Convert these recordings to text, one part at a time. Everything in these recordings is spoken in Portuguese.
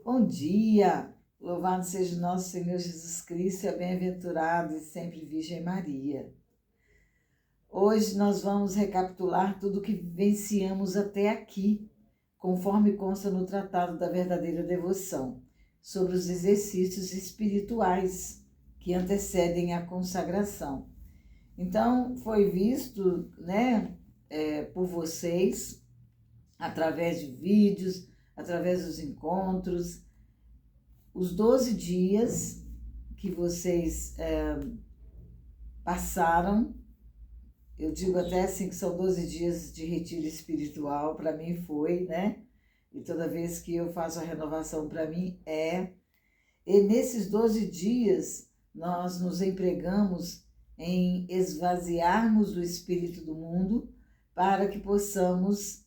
Bom dia! Louvado seja o nosso Senhor Jesus Cristo e a bem-aventurada e sempre Virgem Maria. Hoje nós vamos recapitular tudo o que vivenciamos até aqui, conforme consta no Tratado da Verdadeira Devoção, sobre os exercícios espirituais que antecedem a consagração. Então, foi visto, por vocês, através de vídeos, através dos encontros, os 12 dias que vocês passaram. Eu digo até assim que são 12 dias de retiro espiritual, para mim foi, né? E toda vez que eu faço a renovação, para mim é. E nesses 12 dias, nós nos empregamos em esvaziarmos o espírito do mundo para que possamos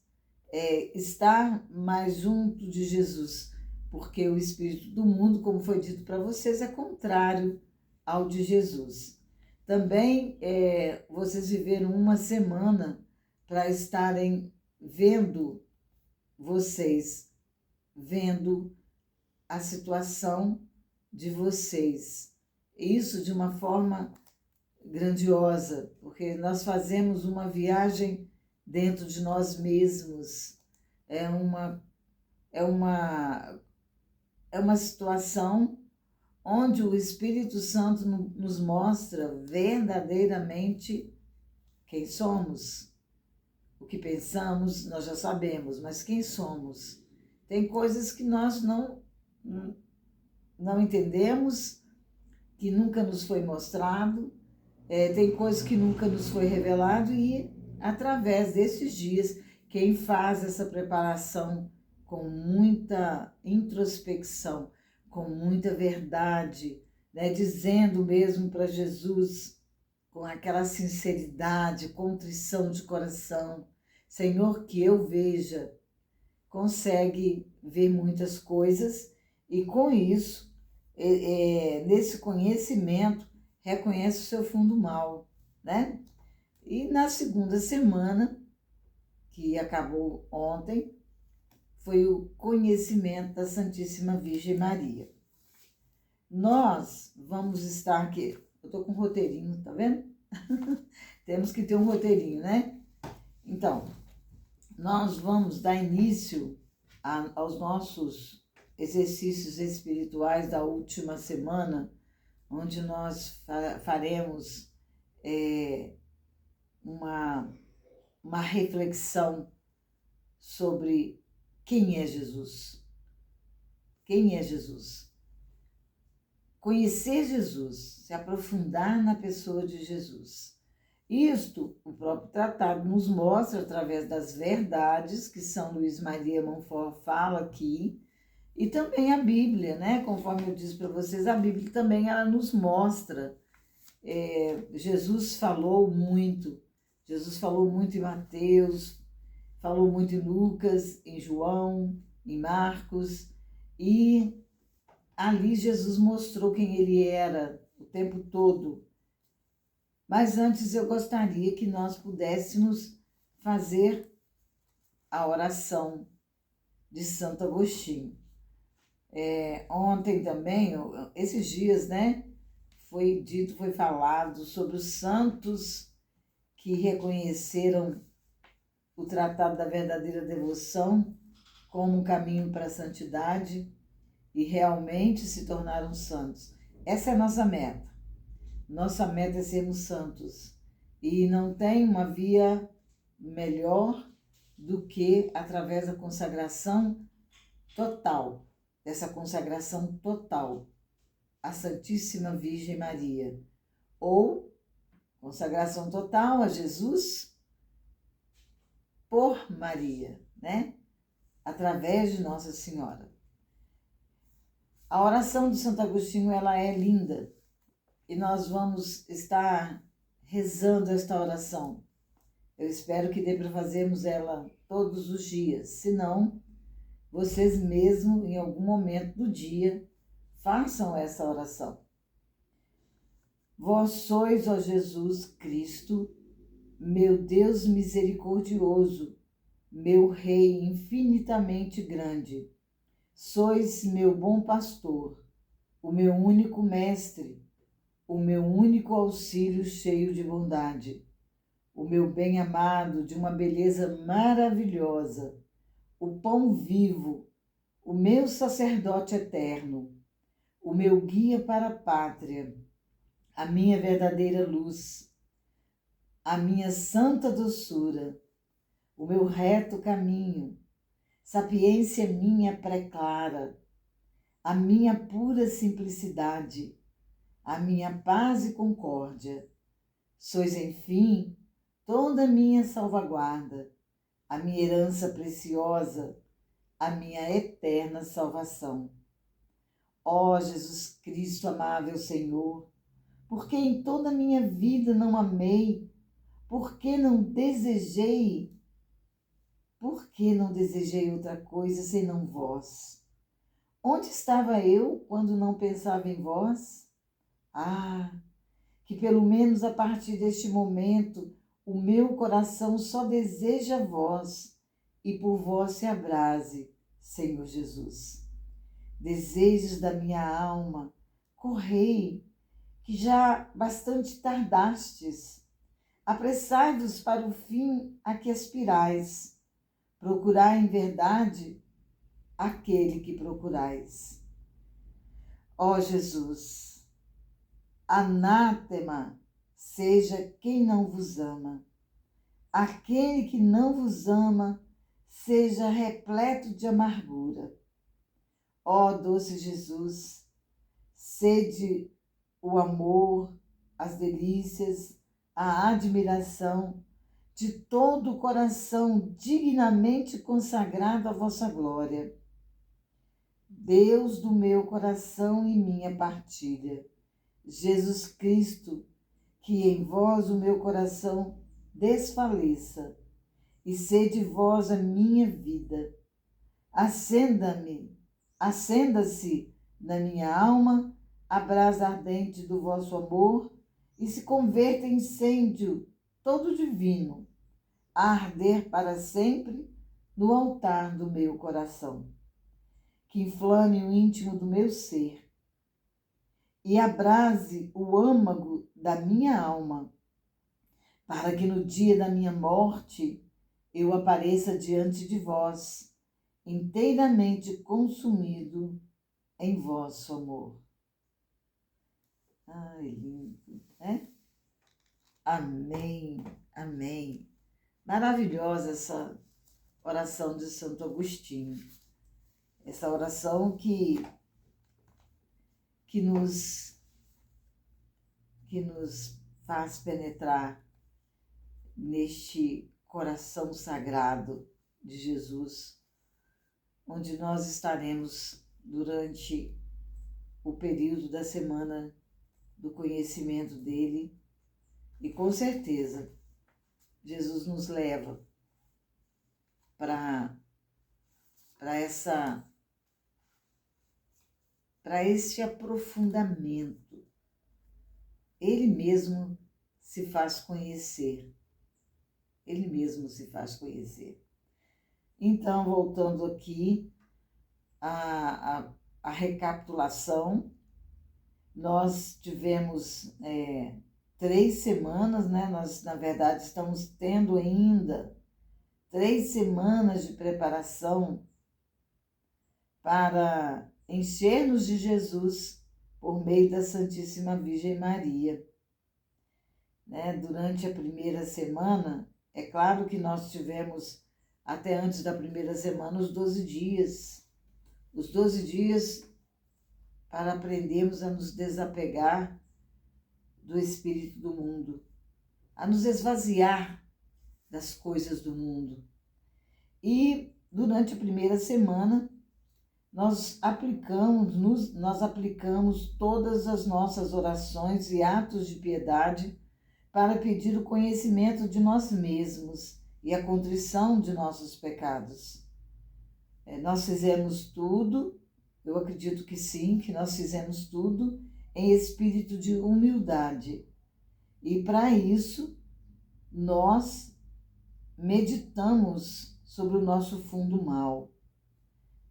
estar mais junto de Jesus, porque o espírito do mundo, como foi dito para vocês, é contrário ao de Jesus. Também vocês viveram uma semana para estarem vendo a situação de vocês. Isso de uma forma grandiosa, porque nós fazemos uma viagem dentro de nós mesmos. É uma situação onde o Espírito Santo nos mostra verdadeiramente quem somos. O que pensamos, nós já sabemos, mas quem somos? Tem coisas que nós não entendemos, que nunca nos foi mostrado, tem coisas que nunca nos foi revelado, e através desses dias, quem faz essa preparação com muita introspecção, com muita verdade, né, dizendo mesmo para Jesus, com aquela sinceridade, contrição de coração, Senhor, que eu veja, consegue ver muitas coisas e com isso, nesse conhecimento, reconhece o seu fundo mal, né? E na segunda semana, que acabou ontem, foi o conhecimento da Santíssima Virgem Maria. Nós vamos estar aqui, eu tô com um roteirinho, tá vendo? Temos que ter um roteirinho, né? Então, nós vamos dar início aos nossos exercícios espirituais da última semana, onde nós faremos uma reflexão sobre quem é Jesus. Quem é Jesus? Conhecer Jesus, se aprofundar na pessoa de Jesus. Isto, o próprio tratado nos mostra através das verdades que São Luís Maria Montfort fala aqui, e também a Bíblia, né? Conforme eu disse para vocês, a Bíblia também ela nos mostra. Jesus falou muito em Mateus, falou muito em Lucas, em João, em Marcos, e ali Jesus mostrou quem ele era o tempo todo. Mas antes eu gostaria que nós pudéssemos fazer a oração de Santo Agostinho. Ontem também, esses dias, né, foi falado sobre os santos que reconheceram o Tratado da Verdadeira Devoção como um caminho para a santidade e realmente se tornaram santos. Essa é a nossa meta. Nossa meta é sermos santos. E não tem uma via melhor do que através da consagração total, dessa consagração total à Santíssima Virgem Maria, ou consagração total a Jesus por Maria, né? Através de Nossa Senhora. A oração de Santo Agostinho, ela é linda, e nós vamos estar rezando esta oração. Eu espero que dê para fazermos ela todos os dias, senão vocês mesmo, em algum momento do dia, façam essa oração. Vós sois, ó Jesus Cristo, meu Deus misericordioso, meu Rei infinitamente grande. Sois meu bom pastor, o meu único mestre, o meu único auxílio cheio de bondade, o meu bem-amado de uma beleza maravilhosa, o pão vivo, o meu sacerdote eterno, o meu guia para a pátria, a minha verdadeira luz, a minha santa doçura, o meu reto caminho, sapiência minha preclara, a minha pura simplicidade, a minha paz e concórdia. Sois, enfim, toda a minha salvaguarda, a minha herança preciosa, a minha eterna salvação. Ó Jesus Cristo, amável Senhor, por que em toda a minha vida não amei? Por que não desejei? Por que não desejei outra coisa senão vós? Onde estava eu quando não pensava em vós? Ah, que pelo menos a partir deste momento o meu coração só deseja vós e por vós se abrase, Senhor Jesus. Desejos da minha alma, correi, que já bastante tardastes. Apressai-vos para o fim a que aspirais. Procurai em verdade aquele que procurais. Ó Jesus, anátema seja quem não vos ama. Aquele que não vos ama seja repleto de amargura. Ó doce Jesus, sede o amor, as delícias, a admiração de todo o coração dignamente consagrado à vossa glória. Deus do meu coração e minha partilha, Jesus Cristo, que em vós o meu coração desfaleça, e sede vós a minha vida. Acenda-se na minha alma a brasa ardente do vosso amor e se converta em incêndio todo divino, a arder para sempre no altar do meu coração. Que inflame o íntimo do meu ser e abrase o âmago da minha alma, para que no dia da minha morte eu apareça diante de vós, inteiramente consumido em vosso amor. Ai, lindo, né? Amém, amém. Maravilhosa essa oração de Santo Agostinho. Essa oração que nos faz penetrar neste coração sagrado de Jesus, onde nós estaremos durante o período da semana do conhecimento dele, e com certeza Jesus nos leva para esse aprofundamento. Ele mesmo se faz conhecer. Ele mesmo se faz conhecer. Então, voltando aqui à recapitulação, nós tivemos 3 semanas, né? Nós, na verdade, estamos tendo ainda 3 semanas de preparação para encher-nos de Jesus por meio da Santíssima Virgem Maria. Né? Durante a primeira semana, é claro que nós tivemos, até antes da primeira semana, os 12 dias. Os 12 dias para aprendermos a nos desapegar do espírito do mundo, a nos esvaziar das coisas do mundo. E durante a primeira semana, nós aplicamos todas as nossas orações e atos de piedade para pedir o conhecimento de nós mesmos e a contrição de nossos pecados. Nós fizemos tudo, eu acredito que sim, que nós fizemos tudo em espírito de humildade. E para isso, nós meditamos sobre o nosso fundo mal.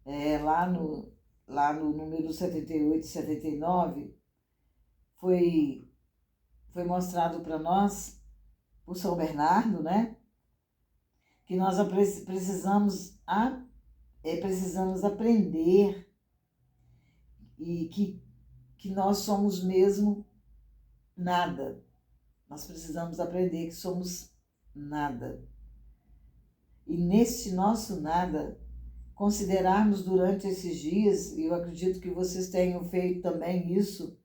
lá no número 78 e 79, foi mostrado para nós, por São Bernardo, né? Que nós precisamos aprender e que nós somos mesmo nada. Nós precisamos aprender que somos nada. E neste nosso nada, considerarmos durante esses dias, e eu acredito que vocês tenham feito também isso,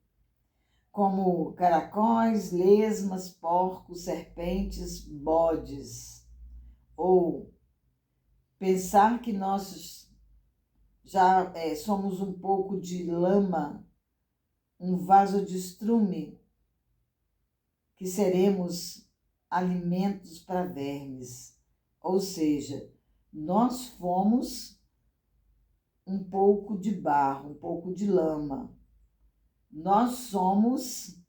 como caracóis, lesmas, porcos, serpentes, bodes, ou pensar que nós já somos um pouco de lama, um vaso de estrume, que seremos alimentos para vermes. Ou seja, nós fomos um pouco de barro, um pouco de lama. Nós somos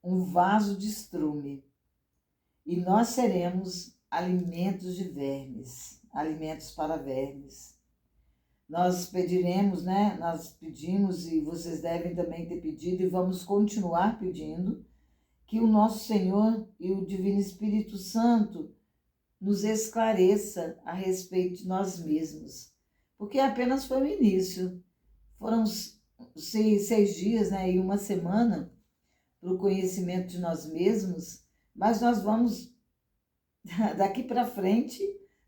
um vaso de estrume e nós seremos alimentos de vermes, alimentos para vermes. Nós pediremos, né? Nós pedimos, e vocês devem também ter pedido, e vamos continuar pedindo, que o nosso Senhor e o Divino Espírito Santo nos esclareça a respeito de nós mesmos, porque apenas foi o início. Foram 6 dias, né, e uma semana para o conhecimento de nós mesmos, mas nós vamos, daqui para frente,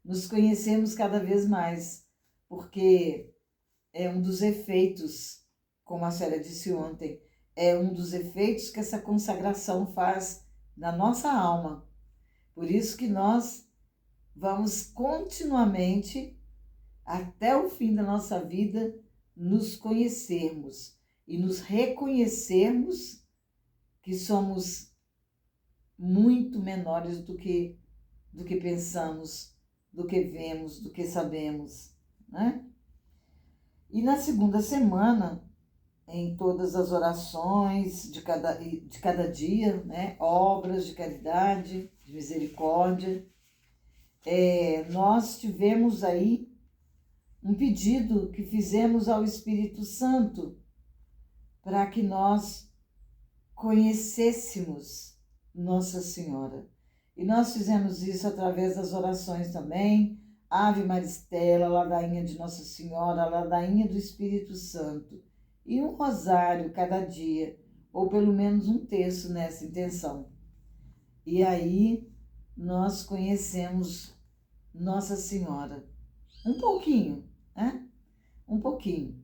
nos conhecermos cada vez mais, porque é um dos efeitos, como a Célia disse ontem, é um dos efeitos que essa consagração faz na nossa alma. Por isso que nós vamos continuamente, até o fim da nossa vida, nos conhecermos e nos reconhecermos que somos muito menores do que pensamos, do que vemos, do que sabemos, né? E na segunda semana, em todas as orações de cada dia, né? Obras de caridade, de misericórdia, nós tivemos aí um pedido que fizemos ao Espírito Santo para que nós conhecêssemos Nossa Senhora. E nós fizemos isso através das orações também, Ave Maristela, ladainha de Nossa Senhora, ladainha do Espírito Santo, e um rosário cada dia, ou pelo menos um terço nessa intenção. E aí nós conhecemos Nossa Senhora. Um pouquinho, né? Um pouquinho.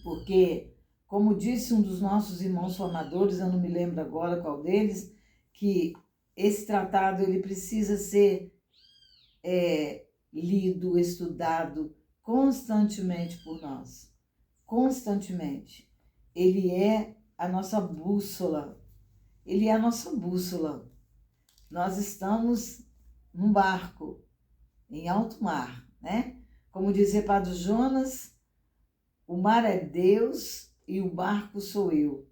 Porque, como disse um dos nossos irmãos formadores, eu não me lembro agora qual deles, que esse tratado ele precisa ser lido, estudado constantemente por nós. Constantemente. Ele é a nossa bússola. Ele é a nossa bússola. Nós estamos num barco, em alto mar, né? Como dizia Padre Jonas, o mar é Deus e o barco sou eu.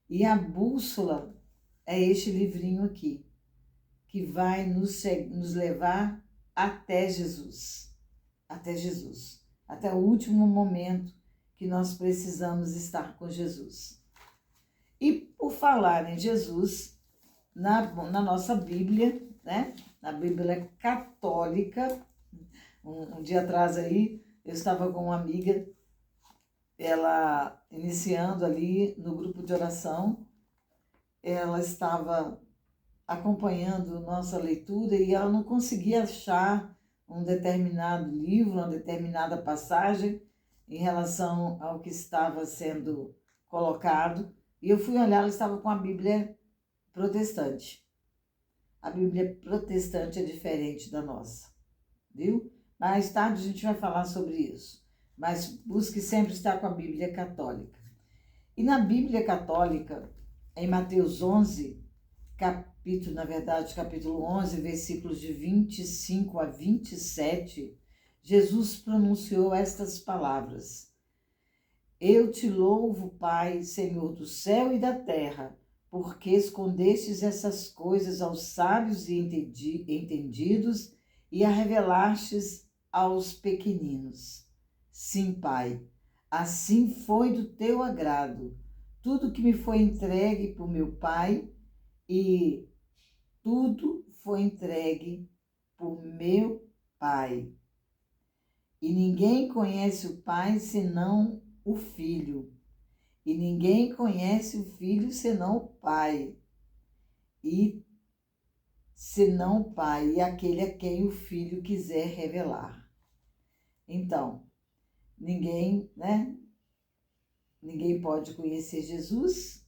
E a bússola é este livrinho aqui, que vai nos levar até Jesus. Até Jesus. Até o último momento que nós precisamos estar com Jesus. E por falar em Jesus, na nossa Bíblia, né? Na Bíblia católica, um dia atrás aí, eu estava com uma amiga, ela iniciando ali no grupo de oração, ela estava acompanhando nossa leitura e ela não conseguia achar um determinado livro, uma determinada passagem em relação ao que estava sendo colocado. E eu fui olhar, ela estava com a Bíblia protestante. A Bíblia protestante é diferente da nossa, viu? Mais tarde a gente vai falar sobre isso. Mas busque sempre estar com a Bíblia católica. E na Bíblia católica, em Mateus 11, capítulo 11, versículos de 25 a 27, Jesus pronunciou estas palavras: Eu te louvo, Pai, Senhor do céu e da terra, porque escondestes essas coisas aos sábios e entendidos e a revelastes aos pequeninos. Sim, Pai, assim foi do teu agrado. Tudo que me foi entregue por meu Pai, e tudo foi entregue por meu Pai. E ninguém conhece o Pai senão o Filho. E ninguém conhece o Filho senão o Pai. E senão o Pai, e aquele a quem o Filho quiser revelar. Então, ninguém, né? Ninguém pode conhecer Jesus,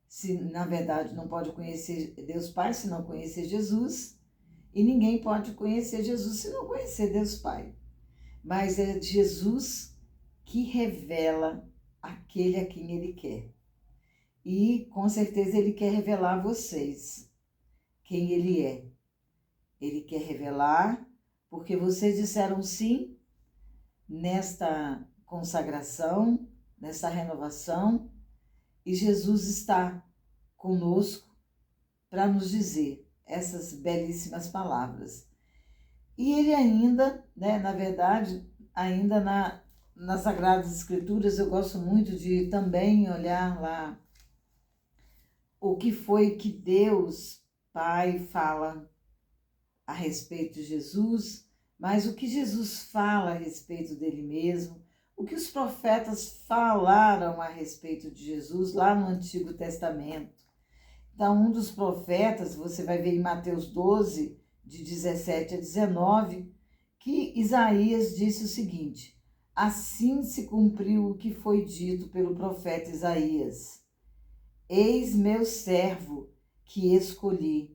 se na verdade não pode conhecer Deus Pai se não conhecer Jesus, e ninguém pode conhecer Jesus se não conhecer Deus Pai. Mas é Jesus que revela aquele a quem Ele quer. E com certeza Ele quer revelar a vocês quem Ele é. Ele quer revelar porque vocês disseram sim nesta consagração, nessa renovação, e Jesus está conosco para nos dizer essas belíssimas palavras. E ele ainda, né, na verdade, ainda nas Sagradas Escrituras, eu gosto muito de também olhar lá o que foi que Deus Pai fala a respeito de Jesus, mas o que Jesus fala a respeito dele mesmo, o que os profetas falaram a respeito de Jesus lá no Antigo Testamento. Então, um dos profetas, você vai ver em Mateus 12, de 17 a 19, que Isaías disse o seguinte: assim se cumpriu o que foi dito pelo profeta Isaías. Eis meu servo que escolhi,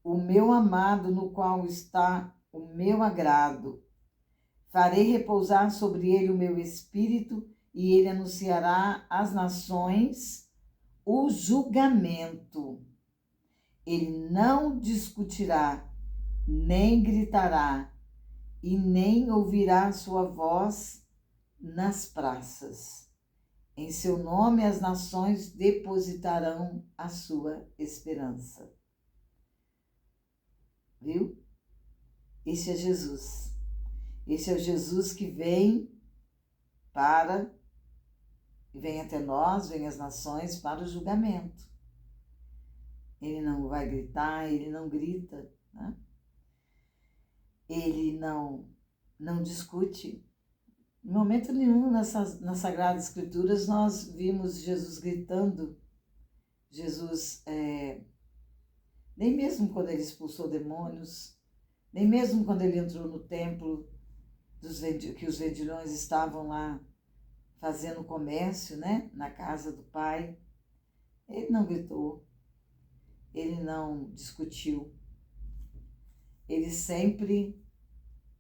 o meu amado no qual está o meu agrado. Farei repousar sobre ele o meu espírito e ele anunciará às nações o julgamento. Ele não discutirá, nem gritará, e nem ouvirá sua voz nas praças. Em seu nome as nações depositarão a sua esperança. Viu? Esse é Jesus. Esse é o Jesus que vem até nós, vem às nações para o julgamento. Ele não vai gritar, ele não grita, né? Ele não discute. Em momento nenhum nas Sagradas Escrituras nós vimos Jesus gritando. Jesus, nem mesmo quando ele expulsou demônios, nem mesmo quando ele entrou no templo, que os vendilhões estavam lá fazendo comércio, né, na casa do Pai, ele não gritou, ele não discutiu, ele sempre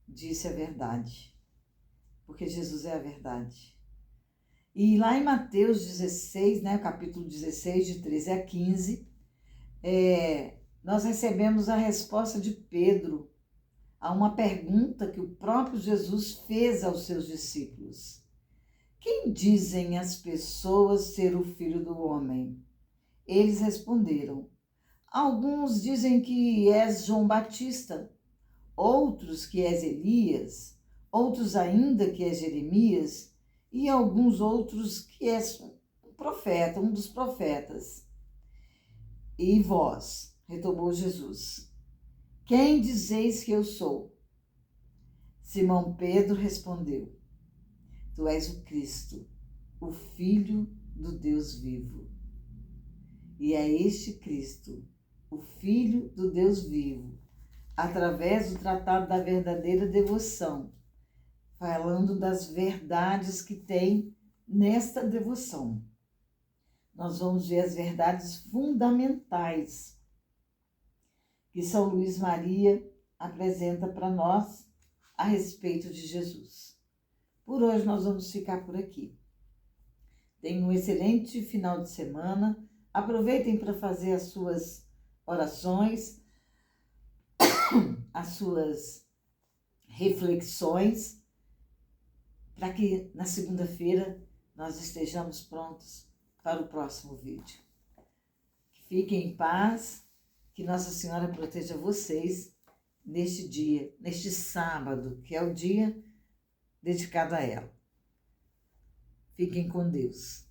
disse a verdade, porque Jesus é a verdade. E lá em Mateus 16, né, capítulo 16, de 13 a 15, nós recebemos a resposta de Pedro a uma pergunta que o próprio Jesus fez aos seus discípulos. Quem dizem as pessoas ser o Filho do Homem? Eles responderam: alguns dizem que és João Batista, outros que és Elias, outros ainda que és Jeremias, e alguns outros que és um profeta, um dos profetas. E vós, retomou Jesus, quem dizeis que eu sou? Simão Pedro respondeu: tu és o Cristo, o Filho do Deus vivo. E é este Cristo, o Filho do Deus vivo, através do tratado da verdadeira devoção, falando das verdades que tem nesta devoção. Nós vamos ver as verdades fundamentais que São Luís Maria apresenta para nós a respeito de Jesus. Por hoje nós vamos ficar por aqui. Tenham um excelente final de semana. Aproveitem para fazer as suas orações, as suas reflexões, para que na segunda-feira nós estejamos prontos para o próximo vídeo. Fiquem em paz, que Nossa Senhora proteja vocês neste dia, neste sábado, que é o dia dedicado a ela. Fiquem com Deus.